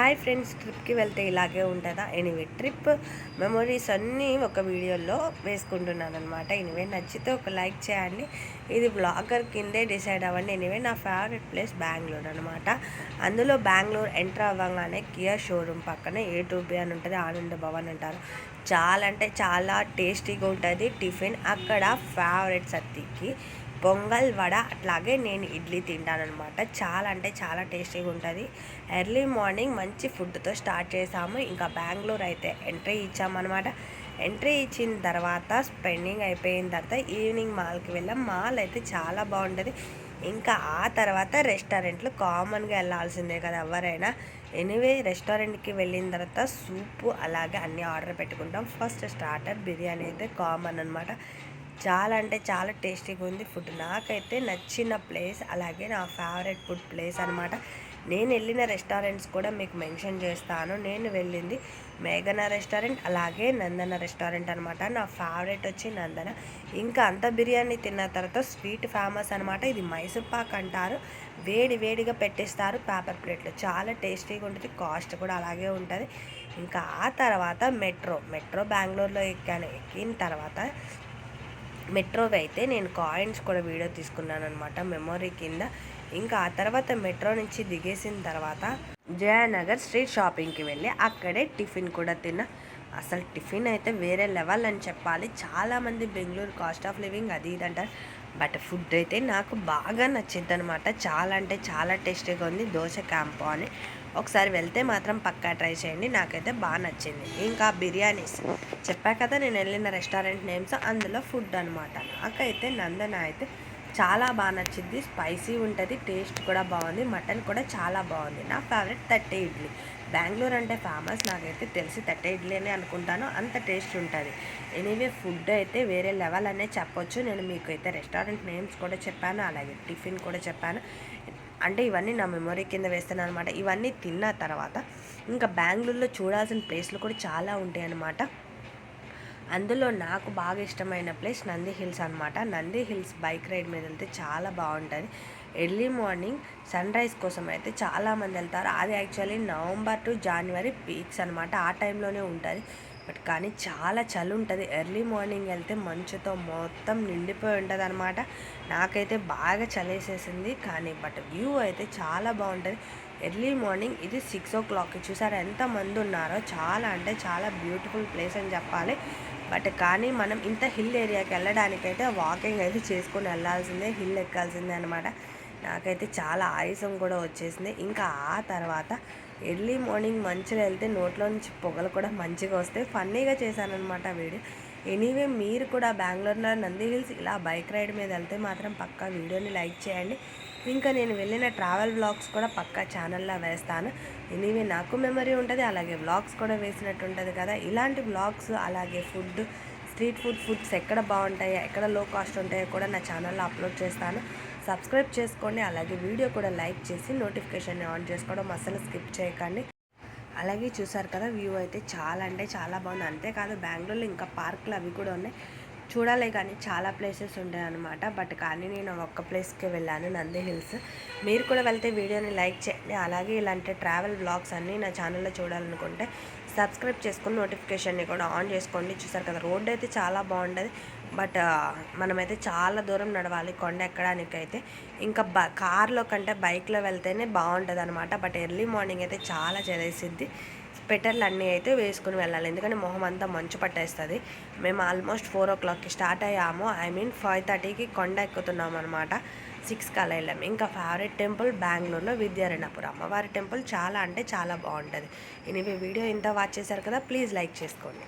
Hi friends, ట్రిప్కి వెళ్తే ఇలాగే ఉంటుందా? ఎనీవే ట్రిప్ మెమొరీస్ అన్నీ ఒక వీడియోలో వేసుకుంటున్నాను అనమాట. ఎనీవే నచ్చితే ఒక లైక్ చేయండి. ఇది బ్లాగర్ కిందే డిసైడ్ అవ్వండి. ఎనీవే నా ఫేవరెట్ ప్లేస్ బెంగళూరు అనమాట. అందులో బెంగళూరు ఎంటర్ అవ్వగానే కియా షోరూమ్ పక్కన A2B అని ఉంటుంది, ఆనంద భవన్ అంటారు. చాలా అంటే చాలా టేస్టీగా ఉంటుంది టిఫిన్. అక్కడ ఫేవరెట్ సత్తికి పొంగల్ వడ, అట్లాగే నేను ఇడ్లీ తింటానమాట. చాలా అంటే చాలా టేస్టీగా ఉంటుంది. ఎర్లీ మార్నింగ్ మంచి ఫుడ్తో స్టార్ట్ చేసాము. ఇంకా బెంగళూరు అయితే ఎంట్రీ ఇచ్చామన్నమాట. ఎంట్రీ ఇచ్చిన తర్వాత స్పెండింగ్ అయిపోయిన తర్వాత ఈవినింగ్ మాల్కి వెళ్ళాం. మాల్ అయితే చాలా బాగుంటుంది. ఇంకా ఆ తర్వాత రెస్టారెంట్లు కామన్గా వెళ్ళాల్సిందే కదా ఎవరైనా. ఎనీవే రెస్టారెంట్కి వెళ్ళిన తర్వాత సూపు అలాగే అన్నీ ఆర్డర్ పెట్టుకుంటాం. ఫస్ట్ స్టార్టర్ బిర్యానీ అయితే కామన్ అనమాట. చాలా అంటే చాలా టేస్టీగా ఉంది ఫుడ్. నాకైతే నచ్చిన ప్లేస్, అలాగే నా ఫేవరెట్ ఫుడ్ ప్లేస్ అనమాట. నేను వెళ్ళిన రెస్టారెంట్స్ కూడా మీకు మెన్షన్ చేస్తాను. నేను వెళ్ళింది మేఘన రెస్టారెంట్, అలాగే నందన రెస్టారెంట్ అనమాట. నా ఫేవరెట్ వచ్చి నందన. ఇంకా అంత బిర్యానీ తిన్న తర్వాత స్వీట్ ఫేమస్ అనమాట. ఇది మైసూర్ పాక్ అంటారు. వేడి వేడిగా పెట్టిస్తారు పేపర్ ప్లేట్లో. చాలా టేస్టీగా ఉంటుంది, కాస్ట్ కూడా అలాగే ఉంటుంది. ఇంకా ఆ తర్వాత మెట్రో బెంగళూరులో ఎక్కిన తర్వాత మెట్రోవి అయితే నేను కాయిన్స్ కూడా వీడియో తీసుకున్నాను అనమాట మెమొరీ కింద. ఇంకా ఆ తర్వాత మెట్రో నుంచి దిగేసిన తర్వాత జయనగర్ స్ట్రీట్ షాపింగ్కి వెళ్ళి అక్కడే టిఫిన్ కూడా తిన్నా. అసలు టిఫిన్ అయితే వేరే లెవెల్ అని చెప్పాలి. చాలామంది బెంగళూరు కాస్ట్ ఆఫ్ లివింగ్ అది ఇది అంటారు, బట్ ఫుడ్ అయితే నాకు బాగా నచ్చింది అనమాట. చాలా అంటే చాలా టేస్టీగా ఉంది. దోశ క్యాంపో అని ఒకసారి వెళ్తే మాత్రం పక్కా ట్రై చేయండి. నాకైతే బాగా నచ్చింది. ఇంకా బిర్యానీస్ చెప్పా కదా నేను వెళ్ళిన రెస్టారెంట్ నేమ్స్, అందులో ఫుడ్ అనమాట. నాకైతే నందన అయితే చాలా బాగా నచ్చింది. స్పైసీ ఉంటుంది, టేస్ట్ కూడా బాగుంది, మటన్ కూడా చాలా బాగుంది. నా ఫేవరెట్ తట్టె ఇడ్లీ. బెంగళూరు అంటే ఫేమస్ నాకైతే తెలిసి తట్టె ఇడ్లీ అని అనుకుంటాను, అంత టేస్ట్ ఉంటుంది. ఎనీవే ఫుడ్ అయితే వేరే లెవెల్ అనే చెప్పొచ్చు. నేను మీకు అయితే రెస్టారెంట్ నేమ్స్ కూడా చెప్పాను, అలాగే టిఫిన్ కూడా చెప్పాను. అంటే ఇవన్నీ నా మెమొరీ కింద వేస్తున్నాను అనమాట. ఇవన్నీ తిన్న తర్వాత ఇంకా బెంగళూరులో చూడాల్సిన ప్లేస్లు కూడా చాలా ఉంటాయి అన్నమాట. అందులో నాకు బాగా ఇష్టమైన ప్లేస్ నంది హిల్స్ అనమాట. నంది హిల్స్ బైక్ రైడ్ మీద వెళ్తే చాలా బాగుంటుంది. ఎర్లీ మార్నింగ్ సన్ రైజ్ కోసం అయితే చాలామంది వెళ్తారు. అది actually November to January peaks అనమాట. ఆ టైంలోనే ఉంటుంది. బట్ కానీ చాలా చలి ఉంటుంది. ఎర్లీ మార్నింగ్ వెళ్తే మంచుతో మొత్తం నిండిపోయి ఉంటుంది అనమాట. నాకైతే బాగా చలేసేసింది కానీ బట్ వ్యూ అయితే చాలా బాగుంటుంది. ఎర్లీ మార్నింగ్ ఇది 6 o'clock. చూసారా ఎంతమంది ఉన్నారో. చాలా అంటే చాలా బ్యూటిఫుల్ ప్లేస్ అని చెప్పాలి. బట్ కానీ మనం ఇంత హిల్ ఏరియాకి వెళ్ళడానికైతే వాకింగ్ అయితే చేసుకొని వెళ్ళాల్సిందే, హిల్ ఎక్కాల్సిందే అనమాట. నాకైతే చాలా ఆయాసం కూడా వచ్చేసింది. ఇంకా ఆ తర్వాత ఎర్లీ మార్నింగ్ మంచిగా వెళ్తే నోట్లో నుంచి పొగలు కూడా మంచిగా వస్తాయి. ఫన్నీగా చేశానమాట వీడియో. ఎనీవే మీరు కూడా బెంగళూరులో నంది హిల్స్ ఇలా బైక్ రైడ్ మీద వెళ్తే మాత్రం పక్కా వీడియోని లైక్ చేయండి. ఇంకా నేను వెళ్ళిన ట్రావెల్ వ్లాగ్స్ కూడా పక్కా ఛానల్లో వేస్తాను. ఎనీవే నాకు మెమరీ ఉంటుంది, అలాగే వ్లాగ్స్ కూడా వేసినట్టు ఉంటుంది కదా. ఇలాంటి వ్లాగ్స్ అలాగే స్ట్రీట్ ఫుడ్స్ ఎక్కడ బాగుంటాయో, ఎక్కడ లో కాస్ట్ ఉంటాయో కూడా నా ఛానల్లో అప్లోడ్ చేస్తాను. సబ్స్క్రైబ్ చేసుకోండి, అలాగే వీడియో కూడా లైక్ చేసి నోటిఫికేషన్ ఆన్ చేసుకోవడం అస్సలు స్కిప్ చేయకండి. అలాగే చూసారు కదా వ్యూ అయితే చాలా అంటే చాలా బాగుంది. అంతేకాదు బెంగళూరులో ఇంకా పార్కులు అవి కూడా ఉన్నాయి, చూడాలి. కానీ చాలా ప్లేసెస్ ఉంటాయి అనమాట. బట్ కానీ నేను ఒక్క ప్లేస్కి వెళ్ళాను, నంది హిల్స్. మీరు కూడా వెళ్తే వీడియోని లైక్ చేయండి. అలాగే ఇలాంటి ట్రావెల్ బ్లాగ్స్ అన్నీ నా ఛానల్లో చూడాలనుకుంటే సబ్స్క్రైబ్ చేసుకొని నోటిఫికేషన్ని కూడా ఆన్ చేసుకోండి. చూసారు కదా రోడ్డు అయితే చాలా బాగుంటుంది. బట్ మనమైతే చాలా దూరం నడవాలి కొండ ఎక్కడానికైతే. ఇంకా కార్లో కంటే బైక్లో వెళ్తేనే బాగుంటుంది అనమాట. బట్ ఎర్లీ మార్నింగ్ అయితే చాలా చలేసిద్ది. స్వెటర్లు అన్నీ అయితే వేసుకుని వెళ్ళాలి, ఎందుకంటే మొహం అంతా మంచు పట్టేస్తుంది. మేము ఆల్మోస్ట్ 4 o'clockకి స్టార్ట్ అయ్యాము. 5:30కి కొండ ఎక్కుతున్నాము అనమాట. 6కి అలా వెళ్ళాము. ఇంకా ఫేవరెట్ టెంపుల్ బెంగళూరులో విద్యారణ్యపురం అమ్మవారి టెంపుల్ చాలా అంటే చాలా బాగుంటుంది. ఎనీవే వీడియో ఇంత వాచ్ చేశారు కదా, ప్లీజ్ లైక్ చేసుకోండి.